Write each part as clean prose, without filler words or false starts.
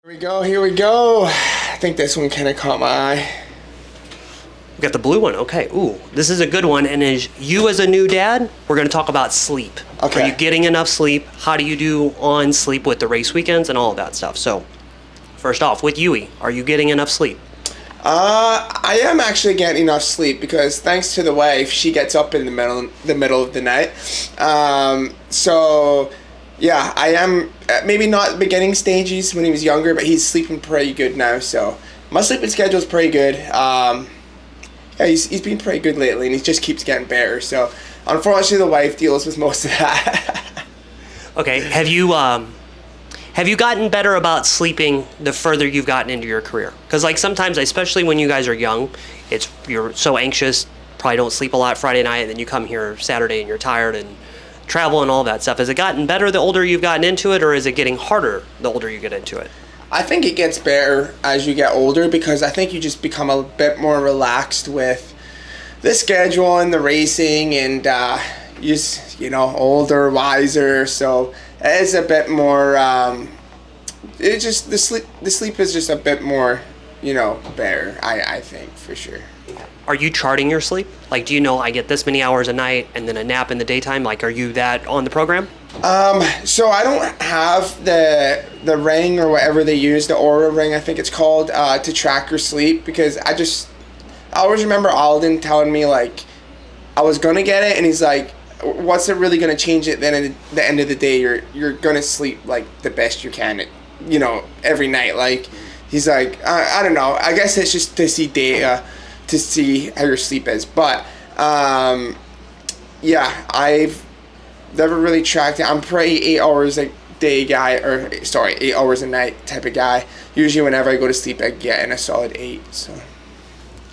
Here we go. I think this one kind of caught my eye. We got the blue one. Okay. Ooh, this is a good one. And as you as a new dad, we're going to talk about sleep. Okay. Are you getting enough sleep? How do you do on sleep with the race weekends and all of that stuff? So, first off, with Yui, are you getting enough sleep? I am actually getting enough sleep because thanks to the wife, she gets up in the middle of the night. So yeah, I am maybe not the beginning stages when he was younger, but he's sleeping pretty good now. So my sleeping schedule is pretty good. Yeah, he's been pretty good lately, and he just keeps getting better. So unfortunately, the wife deals with most of that. Okay. Have you gotten better about sleeping the further you've gotten into your career? Because like sometimes, especially when you guys are young, you're so anxious, probably don't sleep a lot Friday night, and then you come here Saturday and you're tired and travel and all that stuff. Has it gotten better the older you've gotten into it, or is it getting harder the older you get into it? I think it gets better as you get older because I think you just become a bit more relaxed with the schedule and the racing, and older, wiser. So it is a bit more. It just the sleep is just a bit more, better. I think for sure. Are you charting your sleep? Like, do you know I get this many hours a night and then a nap in the daytime? Like, are you that on the program? So I don't have the ring or whatever they use, the Aura ring, I think it's called, to track your sleep, because I always remember Alden telling me, like, I was gonna get it, and he's like, what's it really gonna change it? Then at the end of the day, you're gonna sleep like the best you can, every night. Like, he's like, I don't know. I guess it's just to see data to see how your sleep is. But yeah, I've never really tracked it. I'm pretty 8 hours a day guy, 8 hours a night type of guy. Usually whenever I go to sleep, I get in a solid 8. So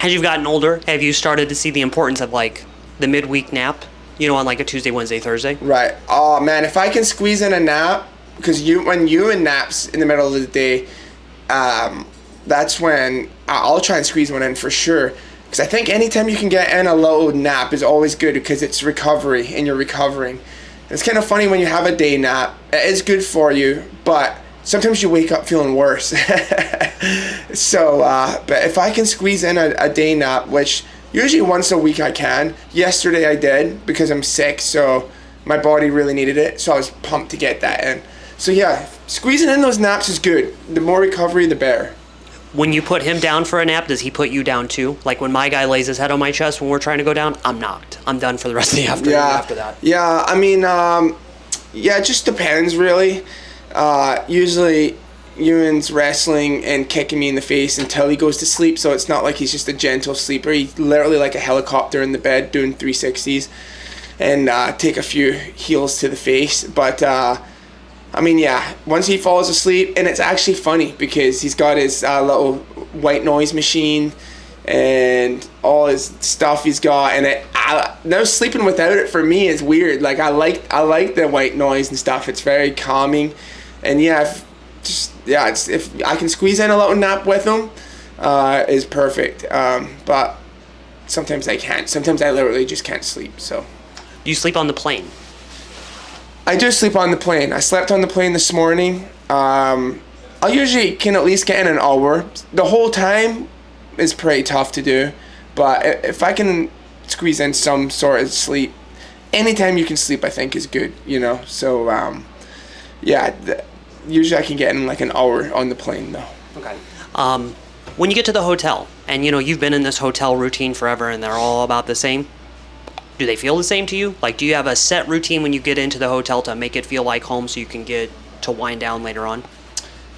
as you've gotten older, have you started to see the importance of like the midweek nap? On like a Tuesday, Wednesday, Thursday? Right. Oh man, if I can squeeze in a nap, because when you in naps in the middle of the day, that's when I'll try and squeeze one in for sure. Because I think anytime you can get in a little nap is always good, because it's recovery and you're recovering. It's kind of funny when you have a day nap. It is good for you, but sometimes you wake up feeling worse. So, but if I can squeeze in a day nap, which usually once a week I can. Yesterday I did because I'm sick, so my body really needed it. So I was pumped to get that in. So yeah, squeezing in those naps is good. The more recovery, the better. When you put him down for a nap, does he put you down too? Like when my guy lays his head on my chest when we're trying to go down, I'm knocked. I'm done for the rest of the afternoon after that. Yeah, I mean, it just depends really. Usually Ewan's wrestling and kicking me in the face until he goes to sleep, so it's not like he's just a gentle sleeper. He's literally like a helicopter in the bed doing 360s and take a few heels to the face. But I mean, yeah, once he falls asleep, and it's actually funny because he's got his little white noise machine and all his stuff he's got, and now sleeping without it for me is weird. Like I like the white noise and stuff. It's very calming, and yeah, if I can squeeze in a little nap with him, is perfect. But sometimes I can't. Sometimes I literally just can't sleep. So, do you sleep on the plane? I do sleep on the plane. I slept on the plane this morning. I usually can at least get in an hour. The whole time is pretty tough to do, but if I can squeeze in some sort of sleep, anytime you can sleep, I think is good. So yeah. Usually I can get in like an hour on the plane though. Okay. When you get to the hotel, and you've been in this hotel routine forever and they're all about the same, do they feel the same to you? Like, do you have a set routine when you get into the hotel to make it feel like home so you can get to wind down later on?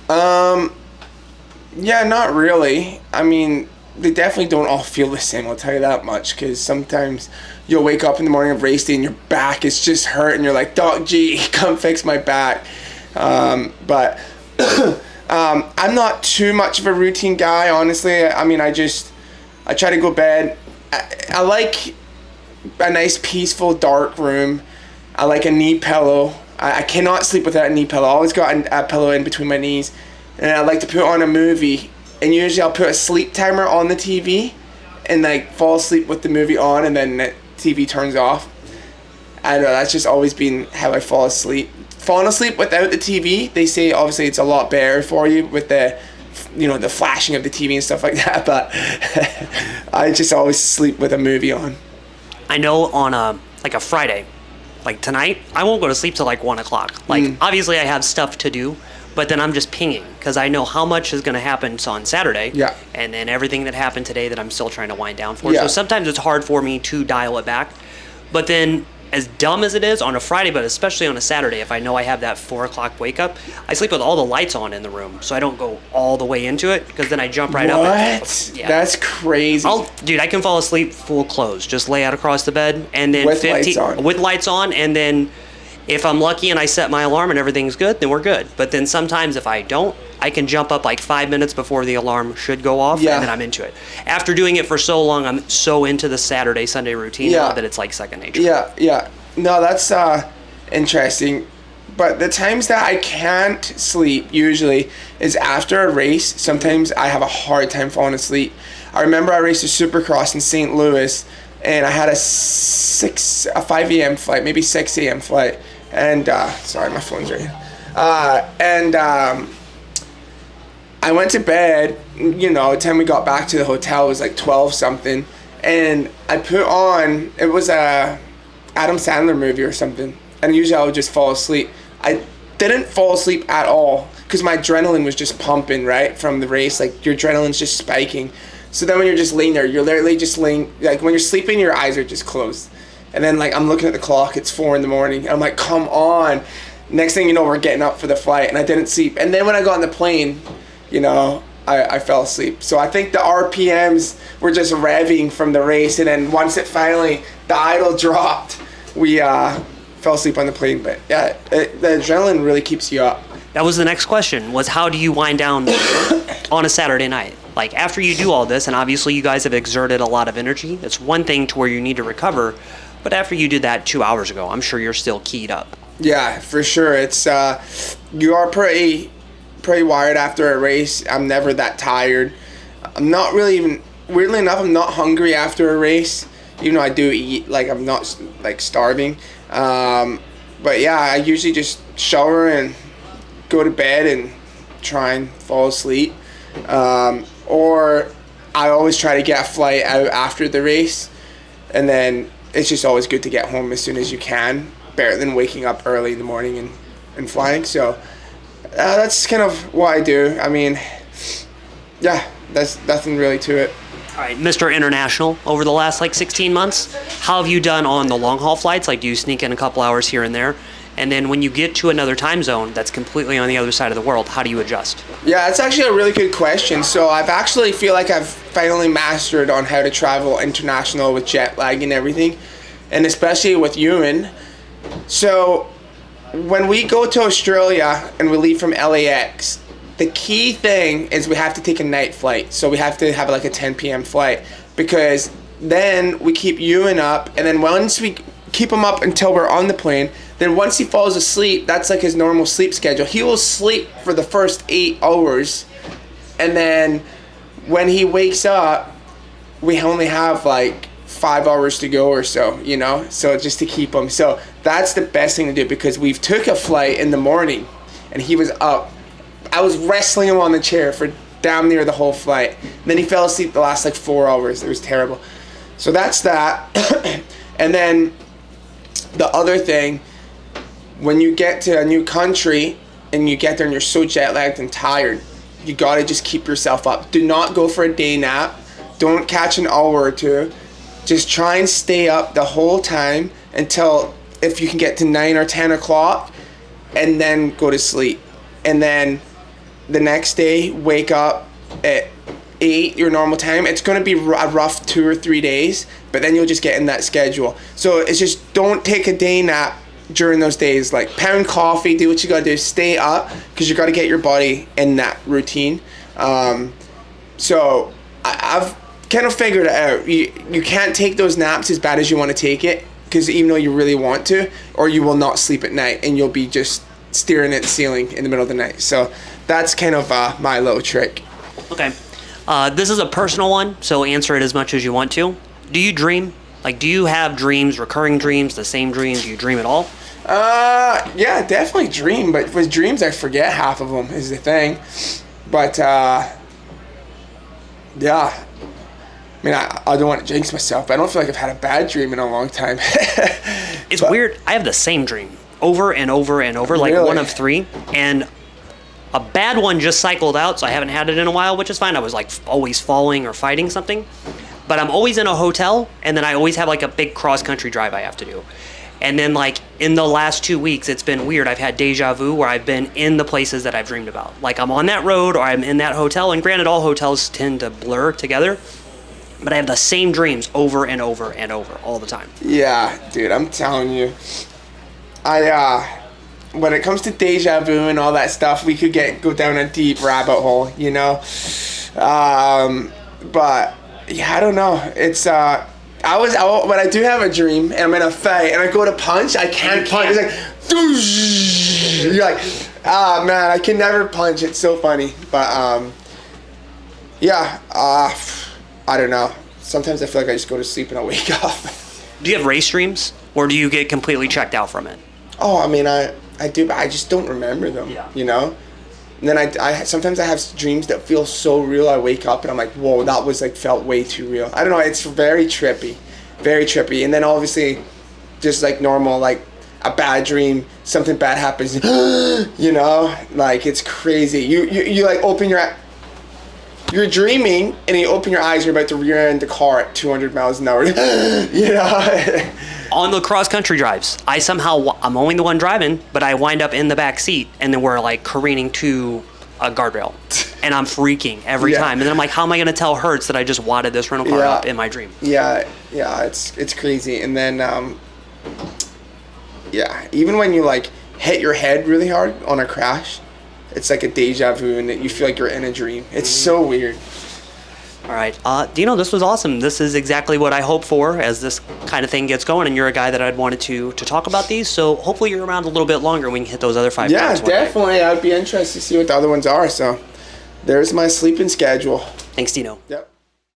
Yeah, not really. I mean, they definitely don't all feel the same, I'll tell you that much, because sometimes you'll wake up in the morning of race day and your back is just hurt and you're like, Doc G, come fix my back. But I'm not too much of a routine guy, honestly. I mean, I try to go to bed. I like a nice peaceful dark room. I like a knee pillow. I cannot sleep without a knee pillow. I always got a pillow in between my knees. And I like to put on a movie, and usually I'll put a sleep timer on the TV and like fall asleep with the movie on, and then the TV turns off. I don't know, that's just always been how I fall asleep. falling asleep without the TV, they say obviously it's a lot better for you with the, the flashing of the TV and stuff like that. But I just always sleep with a movie on. I know on a Friday, like tonight, I won't go to sleep till like 1 o'clock. Like obviously I have stuff to do, but then I'm just pinging because I know how much is going to happen on Saturday. Yeah. And then everything that happened today that I'm still trying to wind down for. Yeah. So sometimes it's hard for me to dial it back. But then, as dumb as it is on a Friday, but especially on a Saturday, if I know I have that 4 o'clock wake up, I sleep with all the lights on in the room, so I don't go all the way into it, because then I jump right up. What? Yeah. That's crazy. Dude, I can fall asleep full clothes, just lay out across the bed, and then with lights on, and then if I'm lucky and I set my alarm and everything's good, then we're good. But then sometimes if I don't, I can jump up like 5 minutes before the alarm should go off, and then I'm into it. After doing it for so long, I'm so into the Saturday, Sunday routine now that it's like second nature. Yeah. No, that's interesting. But the times that I can't sleep usually is after a race. Sometimes I have a hard time falling asleep. I remember I raced a Supercross in St. Louis, and I had a 5 a.m. flight, maybe 6 a.m. flight. And, sorry, my phone's ringing. I went to bed, the time we got back to the hotel was like 12 something. And I put on, it was a Adam Sandler movie or something. And usually I would just fall asleep. I didn't fall asleep at all because my adrenaline was just pumping, right? From the race, like your adrenaline's just spiking. So then when you're just laying there, you're literally just laying, like when you're sleeping, your eyes are just closed. And then like I'm looking at the clock, it's 4 a.m. And I'm like, come on. Next thing you know, we're getting up for the flight, and I didn't sleep. And then when I got on the plane, I fell asleep. So I think the RPMs were just revving from the race, and then once it finally, the idle dropped, we fell asleep on the plane. But yeah, the adrenaline really keeps you up. That was the next question, was how do you wind down on a Saturday night? Like after you do all this, and obviously you guys have exerted a lot of energy, it's one thing to where you need to recover, but after you did that 2 hours ago, I'm sure you're still keyed up. Yeah, for sure. It's you are pretty wired after a race. I'm never that tired. I'm not really even, weirdly enough, I'm not hungry after a race, even though I do eat, like I'm not like starving. But yeah, I usually just shower and go to bed and try and fall asleep. Or I always try to get a flight out after the race, and then it's just always good to get home as soon as you can, better than waking up early in the morning and flying. So that's kind of what I do. I mean, yeah, that's nothing really to it. All right, Mr. International, over the last 16 months, how have you done on the long haul flights? Like, do you sneak in a couple hours here and there? And then when you get to another time zone that's completely on the other side of the world, how do you adjust? Yeah, that's actually a really good question. So I've actually feel like I've finally mastered on how to travel international with jet lag and everything, and especially with Ewan. So when we go to Australia and we leave from LAX, the key thing is we have to take a night flight. So we have to have like a 10 p.m. flight, because then we keep Ewan up, and then once we keep him up until we're on the plane, then once he falls asleep, that's like his normal sleep schedule. He will sleep for the first 8 hours, and then when he wakes up, we only have like 5 hours to go or so, so just to keep him. So that's the best thing to do, because we've took a flight in the morning and he was up. I was wrestling him on the chair for damn near the whole flight. And then he fell asleep the last 4 hours. It was terrible. So that's that. And then the other thing, when you get to a new country and you get there and you're so jet lagged and tired, you gotta just keep yourself up. Do not go for a day nap. Don't catch an hour or two. Just try and stay up the whole time until, if you can get to 9 or 10 o'clock, and then go to sleep. And then the next day, wake up at 8, your normal time. It's going to be a rough 2 or 3 days, but then you'll just get in that schedule. So it's just, don't take a day nap during those days. Like, pound coffee, do what you got to do, stay up, because you got to get your body in that routine. So I've kind of figured it out. You can't take those naps as bad as you want to take it, because even though you really want to, or you will not sleep at night and you'll be just staring at the ceiling in the middle of the night. So that's kind of my little trick. Okay. This is a personal one, so answer it as much as you want to. Do you dream? Like, do you have dreams, recurring dreams, the same dreams? Do you dream at all? Yeah, definitely dream, but with dreams I forget half of them is the thing. But yeah, I mean I don't want to jinx myself, but I don't feel like I've had a bad dream in a long time. It's weird. I have the same dream over and over and over, like Really? one of three, and a bad one just cycled out, so I haven't had it in a while, which is fine. I was like always falling or fighting something, but I'm always in a hotel, and then I always have like a big cross-country drive I have to do. And then like in the last 2 weeks, it's been weird. I've had deja vu where I've been in the places that I've dreamed about. Like I'm on that road or I'm in that hotel, and granted all hotels tend to blur together, but I have the same dreams over and over and over all the time. Yeah, dude, I'm telling you. When it comes to deja vu and all that stuff, we could go down a deep rabbit hole, you know? But, yeah, I don't know. It's, when I do have a dream and I'm in a fight and I go to punch, I can't punch. It's like, doosh. You're like, man, I can never punch. It's so funny. But, yeah, I don't know. Sometimes I feel like I just go to sleep and I wake up. Do you have race dreams, or do you get completely checked out from it? Oh, I mean, I do, but I just don't remember them, you know? And then I sometimes I have dreams that feel so real, I wake up and I'm like, whoa, that was like, felt way too real. I don't know, it's very trippy. Very trippy. And then obviously, just like normal, like a bad dream, something bad happens, you know? Like, it's crazy. You like open you're dreaming and you open your eyes, you're about to rear end the car at 200 miles an hour, you know? On the cross-country drives, I'm only the one driving, but I wind up in the back seat, and then we're like careening to a guardrail, and I'm freaking every time. And then I'm like, how am I going to tell Hertz that I just wadded this rental car up in my dream? Yeah, it's crazy. And then, yeah, even when you like hit your head really hard on a crash, it's like a deja vu, and you feel like you're in a dream. It's so weird. All right. Dino, this was awesome. This is exactly what I hope for as this kind of thing gets going, and you're a guy that I'd wanted to talk about these, so hopefully you're around a little bit longer and we can hit those other 5 Yeah, definitely. I'd be interested to see what the other ones are, so there's my sleeping schedule. Thanks, Dino. Yep.